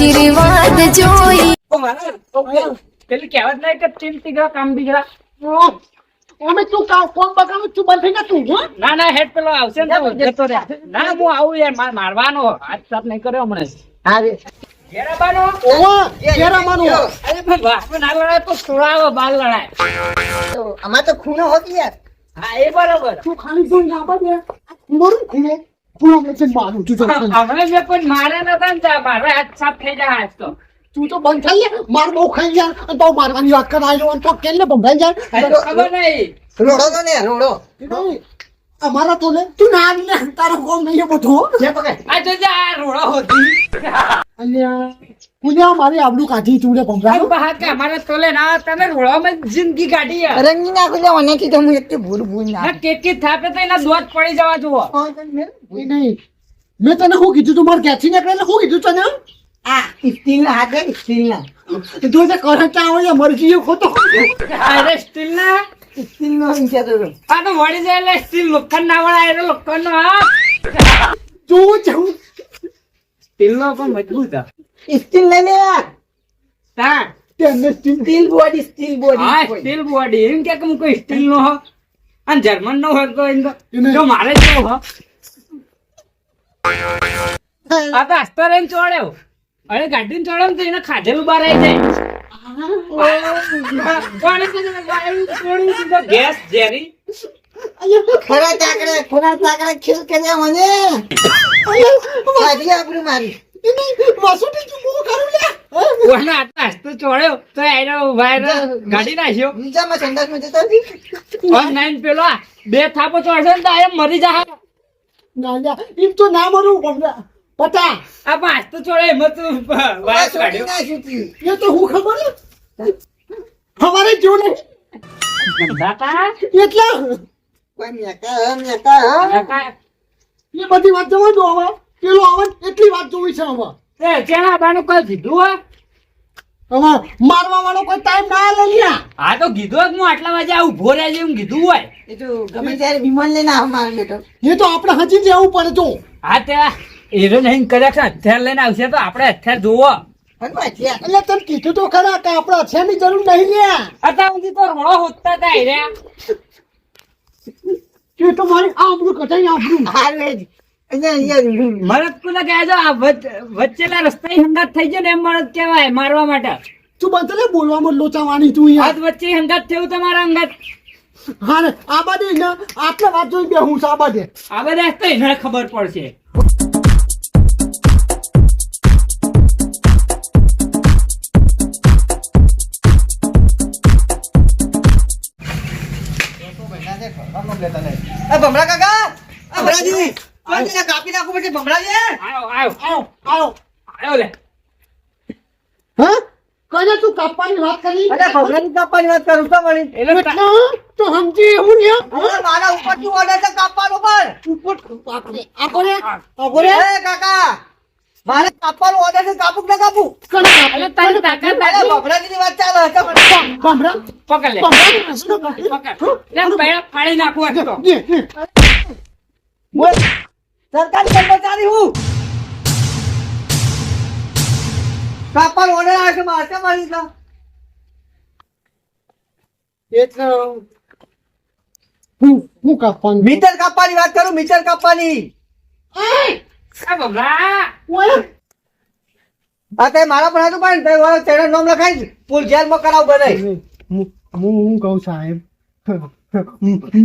આશીર્વાદ જોઈ પેલી કહેવત નહીં કે ચીલ તીગડા કામ બીગડા. અમે તું ફોન બગાડું તું બંધ થઈ જા તું હો ના ના હેડ પેલો આવશે ને તો જતો રહે. ના હું આવું યાર મારવાનો હાથ સાફ નહીં કર્યો હમણાં. અરે ઘેરાબાનો ઓવા કેરા માનો અરે પણ વાહ ના લડાય તો છોડાવો બાલ લડાય. અમાર તો ખૂણો હોતી યાર. હા એ બરોબર. તું ખાલી જોઈ ના બાજે મરું ખૂણે ખૂણો મેં મારું તું જો હમણાં મેં કોઈ મારે નતા ને ત્યાં મારો હાથ સાફ થઈ જાય આજ તો. તું તો બંધ થઈ જા માર બહુ ખાઈ જા અને તો મારવાની વાત કરાયો અને તો કેલે બંધાઈ જાય આ તો ખબર નહીં. રોડો તો ને રોડો. અમારા તો ને તું ના આવી ને તારો કોમ નહીં બધું જે પકડ. આ જોજે આ રોડો હોતી. અલ્યા પુણ્યા મારી આબડું કાઢી તું રે આ બંગાળો બહાર કે અમારે તોલે ના તને રોડામાં જિંદગી કાઢી યાર. રંગી નાખો લે ઓનેથી તો હું એક ભૂલ ના. ના કેકી થાપે તો એના દોત પડી જવા જુઓ. નહીં મેં તને શું કીધું તું મારે ક્યાંથી નીકળે શું કીધું તને આ સ્ટીલ ના હાથ દે સ્ટીલ ના. તું જે કરંટ આવે મરજી એ ખોટો અરે સ્ટીલ ના સ્ટીલ નો ઈચ્છા તો આ તો વળી જાય એટલે સ્ટીલ લોખંડ ના વળાય એટલે લોખંડ નો હા તું જવું સ્ટીલ નો પણ મજબૂત હા. સ્ટીલ લઈ લે યાર. તા તેને સ્ટીલ બોડી સ્ટીલ હા બોડી. સ્ટીલ બોડી એમ કે હું કોઈ સ્ટીલ નો હો અને જર્મન નો હોય તો એમ તો એને- જો મારે જેવો હો આ તો આસ્તો રહીને ચોડ્યો અરે ગાડીને ચોડ્યો ને તો એને ખાધેલું બહાર આવી જાય. કોણે કીધું કે ગાડી છોડી દીધો? ગેસ ઝેરી ખરા ચાકડે ખીલ કર્યા મને. સાજી આપણું મારી. વાસુટી તું બહુ કરું લે કોને આટલો આસ્તો ચોડ્યો તો એનો વાયર ગાડી નાખ્યો નીચામાં સંડાસમાં જતા હતી. ઓનલાઈન પેલો આ બે થાપો ચોડશે ને તો આ મરી જાય. ના એમ તો ના મરું બમરા પતા આ પાંચ તો ચોડે એમાં તો વાયર છોડી કાઢ્યો. નાખ્યું તું. એ તો હું ખબર ને અમારે જો ને દાતા એટલા કોઈ મેકા હા. દાતા એ બધી વાત જવા દો હવે પેલો આવે એટલી વાત જોવી છે હવે એ કેના બાનું કોઈ કીધું હો? હવે મારવા વાળો કોઈ ટાઈમ ના લઈ લ્યા આ તો કીધું હોય કે હું આટલા વાગે આ ઉભો રહેજે એમ કીધું હોય. એ તો ગમે ત્યારે વિમાન લઈને આવ મારો બેટો. એ તો આપણે હજી જવું પડે તો હા ત્યાં એરો નહીં કર્યા છે હથિયાર લઈને આવશે તો આપણે હથિયાર જોવો. પણ પાછી આ એટલે તને કીધું તો ખરા કે આપણે હથિયારની જરૂર નહીં લ્યા અત્યાર સુધી તો રોડો હોતા હતા એ રહ્યા. એ તો મારી આબરૂ કટાઈ આબરૂ હારે જ. અહીંયા મરદ કોને કહે છે? આ વચ્ચેલા રસ્તા હંગાત થઈ જાય ને એમ મરદ કહેવાય મારવા માટે. તું બંધ બોલવામાં લોચાવાની તું યાર હાથ વચ્ચે હંગાત થયું તમારા હંગાત. હા ને આ બાજુ ને આટલા વાત જોઈ બે હું આ બાજુ આ બધા તો એને ખબર પડશે. ભમરા કાકા આ ભમરાજી કાપી નાખો પછી ભમરાજી. આયો આયો આવો આવો આયો લે. હા કને તું કાપવાની વાત કરી અરે ભમરાજી કાપવાની વાત કરું તો વળી. એટલે તા- એટલે તો સમજી એવું ને અરે મારા ઉપર તું ઓર્ડર છે કાપવાનો પર. ઉપર આ કોને એ કાકા મારે કાપવાનો ઓર્ડર છે. કાપું કે ના કાપું? એટલે તારી તાકાત અરે નથી. ભમરાજીની વાત ચાલે છે પણ. ભમરા પકડ લે પકડ. લે પૈડા ફાડી નાખું આજ તો. બોલ. સરકારી કર્મચારી હું કાપવાનો ઓર્ડર આવે છે મારે કેમ મારી તો? એટલે હું કાપવાનું મીટર કાપવાની વાત કરું. મીટર કાપવાની. આ ભમરા. આ તે મારા પણ હતું પણ તે વાળો ચેડો નામ લખાઈ પુલ જેલમાં કરાવ બધાય. હું કહું સાહેબ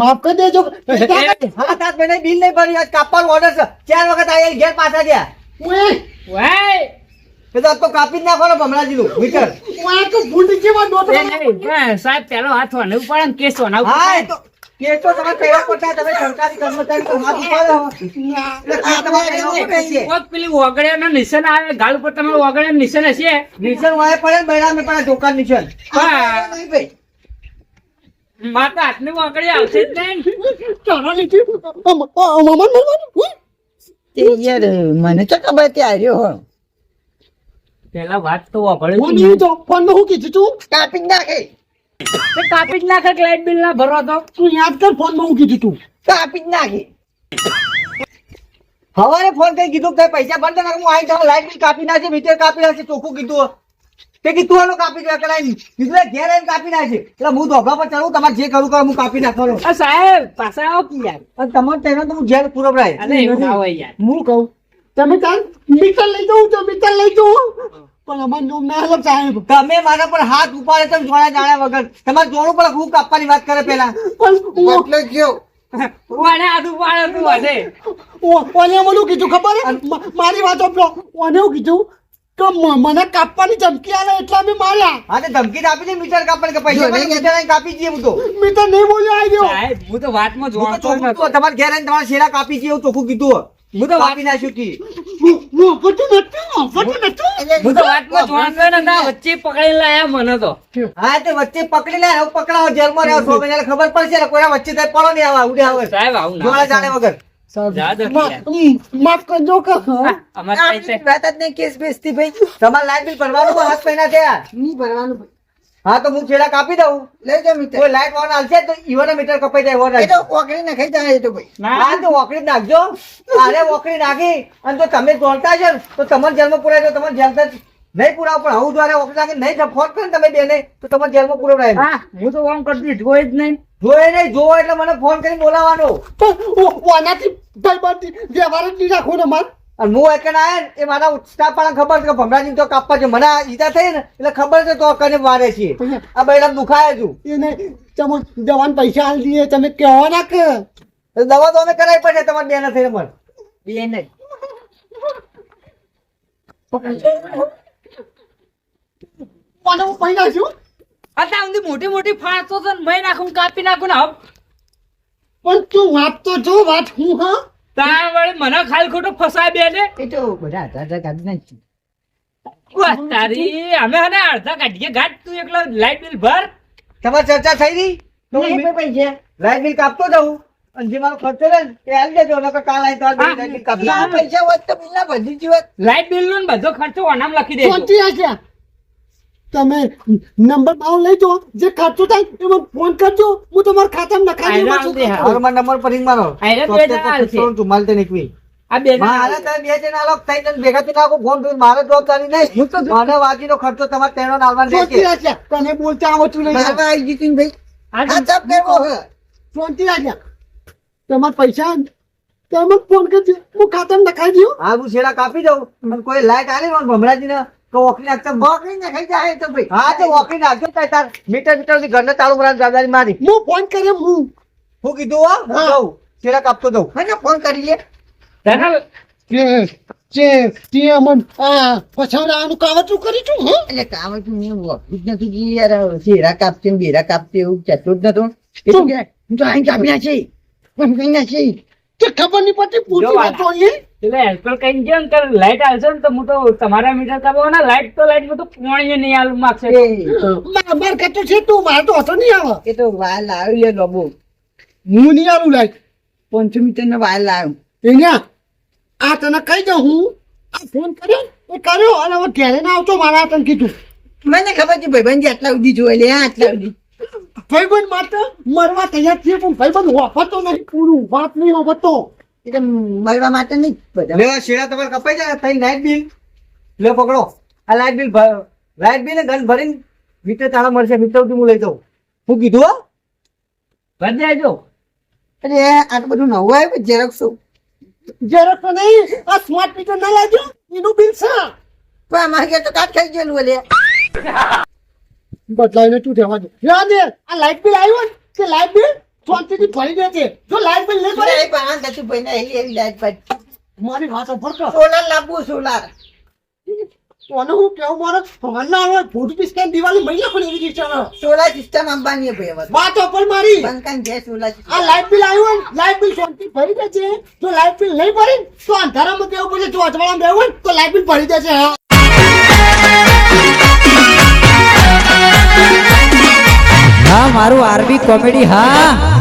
માફ કરી દેજો હા તાત મેં બિલ નહીં ભર્યું. આજ કાપવાનો ઓર્ડર છે. 4 વખત આયા ઘેર પાછા ગયા. ઓય એ તો આજ તો કાપી જ નાખવાનો ભમરાજીનું મીટર. ભૂલી જેવા દોત એ નહીં, એ સાહેબ પેલો હાથ વાને ઉપાડે ને કેસ વાને હા ઉપાડે. એ તો કે તો તમે કહેવા પડતા તમે સરકારી કર્મચારી તો હાથ ઉપાડો. એટલે આ તમારે કહેવું પડે છે. કોક પેલી ઓગળ્યાના નિશાન આવે ગાલ ઉપર તમે ઓગળ્યાના નિશાન હશે. નિશાન વાય પડે ને બૈરા મેં પણ દુકાન નિશાન. હા. નહીં ભાઈ. માતા હાથની ઓગળી આવશે જ નહીં. ચાલો લીધી મમન મરવાનું તે યાર મને તો ખબર તે આવ્યો હો. પેલા વાત તો ઓગળે હું નહીં તો ફોનમાં હું કીધું તું કાપી જ નાખે. કાપી જ નાખે લાઈટ બિલ ના ભરો તો. તું યાદ કર ફોનમાં હું કીધું તું કાપી જ નાખે. હવારે ફોન કરી કીધું કે પૈસા બંધ ના હું આઈ જાઉં લાઈટ બિલ કાપી નાખે મીટર કાપી નાખે ચોખ્ખું કીધું તે કીધું એનો કાપી દે કરાઈ કીધું ઘેર આવીને કાપી નાખે એટલે હું ધોબા પર ચડું તમારે જે કરું કરો હું કાપી નાખવાનો આ સાહેબ પાછા આવો કે યાર અને તમારે તેનો તો હું ઘેર પૂરો ભરાય અરે એવું ના હોય યાર હું કહું તમે તાર મીટર લઈ જાઉં તો મીટર લઈ જાઉં પણ અમારે નો ના હાલો સાહેબ તમે મારા પર હાથ ઉપાડે તમે જોડા જાણ્યા વગર તમારે જોડું પડે હું કાપવાની વાત કરે પેલા પણ એટલે ગયો વાને આદુ પાડે તું વાને ઓને મને કીધું ખબર હે? મારી વાત સાંભળો ઓને એવું કીધું કે મને કાપવાની ધમકી આલે એટલે અમે માર્યા હા તો ધમકી આપી દે મીટર કાપવાની કે પૈસા મને મીટર આઈને કાપી દઈએ હું તો મીટર નહીં બોલ્યો આવી ગયો સાહેબ હું તો વાતમાં હું તો જોડતો ચોખ્ખું નતો. તમારે ઘેર આવીને તમારા શેરા કાપી દઈએ એવું ચોખ્ખું કીધું હું તો કાપી નાખ્યું તી હું બધું નથી હું તો વાતમાં જોડતો નતા વચ્ચે પકડી લાયા મને તો હા તે વચ્ચે પકડી લે હવે પકડાવો જેલમાં રહ્યો 6 મહિના ખબર પડશે ને કોઈના વચ્ચે થાય પડો નહીં આવા ઉડે આવે સાહેબ આવું ના જોડા જાણે વગર જા દો માફ કરજો કે અમાર પૈસે વાત જ નહીં કેસ બેસતી ભાઈ તમારે લાઈટ બિલ ભરવાનું 7 મહિના થયા નહીં ભરવાનું હા તો હું છેડા કાપી દઉં લઈ જાવ મીટર કોઈ લાઈટ વાળા હાલશે તો ઈવોના મીટર કપાઈ જાય એવો રાખજો ઓકરી નાખી જાય તો ભાઈ હા તો ઓકરી નાખજો અરે ઓકરી નાખી અને જો તમે જોડતા છો ને તો તમારે જેલમાં પુરાય તો તમારે જેલ નહીં પુરાવ પણ હું દ્વારા ઓકરી નાખી નહીં ફોન કરીને તમે બેને તો તમારે જેલમાં પુરાવડાય હા હું તો આમ કરતી જોઈ જ નહીં જોયે નહીં જોવો એટલે મને ફોન કરીને બોલાવવાનો ઓનાથી ભાઈબંધી વ્યવહાર જ નહીં રાખો ને માર અને હું એક આયા ને એ મારા સ્ટાફ વાળા ખબર છે કે ભમરાજી તો કાપવા છે મને આ ઈજા થઈ ને એટલે ખબર છે તો કને મારે છે આ બૈરા દુખાય છું એને તમે દવાના પૈસા આલી દઈએ તમે કહેવા ના કે દવા તો અમે કરાવી પડશે તમારે બેન થઈને મને બેન જ કોને હું પૈસા છું અત્યારે સુધી મોટી મોટી ફાંસો છે ને મેં નાખું કાપી નાખું ને હવે પણ તું વાત તો જો વાત હું હા તાર વળી મને ખાલી ખોટું ફસાય બે ને એ તો બધા આધાર કાઢી નાખી વાહ, તારી અમે હને અડધા કાઢીએ ઘાટ તું એકલો લાઈટ બિલ ભર તમારી ચર્ચા થઈ રહી તો હું પૈસા લાઈટ બિલ કાપતો જાઉં અને જે મારો ખર્ચો રહે ને એ આલી દેજો નકર કાલ આઈ તો લાઈટ બિલ કાપી ના, પૈસા હોત તો બિલના બધી જીવત લાઈટ બિલ નો ને બધો ખર્ચો ઓનામ લખી દેજો શાંતિ આશા તમે નંબર પાઉં લઈ જો જે ખર્ચો થાય એમાં ફોન કરજો હું તમારા ખાતામાં નખાઈ આયરા દઉં આવજે, હા. और मैं नंबर पर रिंग मारो आयरा બે જણા આવશે. तो मालते निकली આ બે મારે તો બે જણા અલગ થઈને ભેગા થઈને આખો ફોન કર્યો. મારે જવાબદારી નહીં મને વાજીનો ખર્ચો તમારે તેનો નાલવાનો શાંતિ રહેશે આશા તને બોલતા આવતું નહીં શાંતિ આશા તમારા પૈસા તમે ફોન કરજો હું ખાતામાં નખાઈ દઉં હા હું છેડા કાપી દઉં અને કોઈ લાઈટ આલી ને ભમરાજી ને તો ઓકરી નાખતા ઓકરી નાખાઈ જાય તો ભાઈ હા તો ઓકરી નાખજો તાર મીટર થી ઘરને ચાલુ કરવાની જવાબદારી મારી હું ફોન કર્યો હું કીધું હો હું જાઉં છેડા કાપતો જાઉં મને ફોન કરી લે તને તે અમન પછાવડાનું કાવતરું કરી છું હે એટલે કામ જ નહીં ઓફિસ નથી કે યાર છેડા કાપતે ને બેરા કાપતે એવું ચતું જ નતું એ તો કે હું તો આઈ કાપી નાખી પણ કઈ નાખી તે ખબર નહીં પડતી જો પૂછી વાત. વાંચો અહીંયા એટલે હેલ્પર કઈ ગયો ને કે લાઈટ આવશે ને તો હું તો તમારા મીટર કાપો ને લાઈટ તો લાઈટ માં તો પોણી નહીં આલું માગશે માર કહેતો છે તું મારે તો હતો નહીં આવે એ તો વાલ આવ્યો લોબો હું નહીં આવું લાઈટ 500 મીટર નો વાલ આવ્યો અહીંયા આ તને કહી દઉં હું આ ફોન કર્યો એ કર્યો અને હવે ઘેરે ના આવતો મારા તને કીધું મને ખબર છે ભાઈબંધ આટલા સુધી જોઈ લે આટલા સુધી ભાઈબંધ માટે મરવા તૈયાર છે પણ ભાઈબંધ વાપરતો નહીં પૂરું વાત નહીં વાપરતો એટલે મળવા માટે નહીં બધા લે શેડા તમારે કપાઈ જાય તઈ લાઈટ બિલ લે પકડો આ લાઈટ બિલ લાઈટ બિલ ને ગન ભરીને મીટર તારા મળશે મીટર સુધી હું લઈ જાઉં હું કીધું હો ભરી દેજો અરે આટલું બધું નવું આવ્યું ઝેરોક્સ જરા તો નહીં આ સ્માર્ટ મીટર ના લાવજો એનું બિલ છે પણ અમારે ઘેર તો કાટ ખાઈ ગયેલું લે બદલાઈને તું જવા દે યાદ દે આ લાઈટ બિલ આવ્યું ને તે લાઈટ બિલ શાંતિથી ભરી દેજે જો લાઈટ બિલ નહીં ભરે મારી વાત સાંભળતો સોલાર લાવવું સોલાર તને હું કેવું મારે ભગવાનના આવે ફોટો પિસ્કા દિવાળી મહિના પણ એવી રીતે સોલાર સિસ્ટમ અંબાની ભાઈ વાત પર મારી બંકાન જે સોલાર આ લાઈટ બિલ આવ્યું ને લાઈટ બિલ શાંતિ ભરી દેજે જો લાઈટ બિલ નહીં ભરી તો અંધારામાં કેવું પડે જો અજવાળામાં રહેવું ને તો લાઈટ બિલ ભરી દેજે હા હા મારું આરબી કોમેડી હા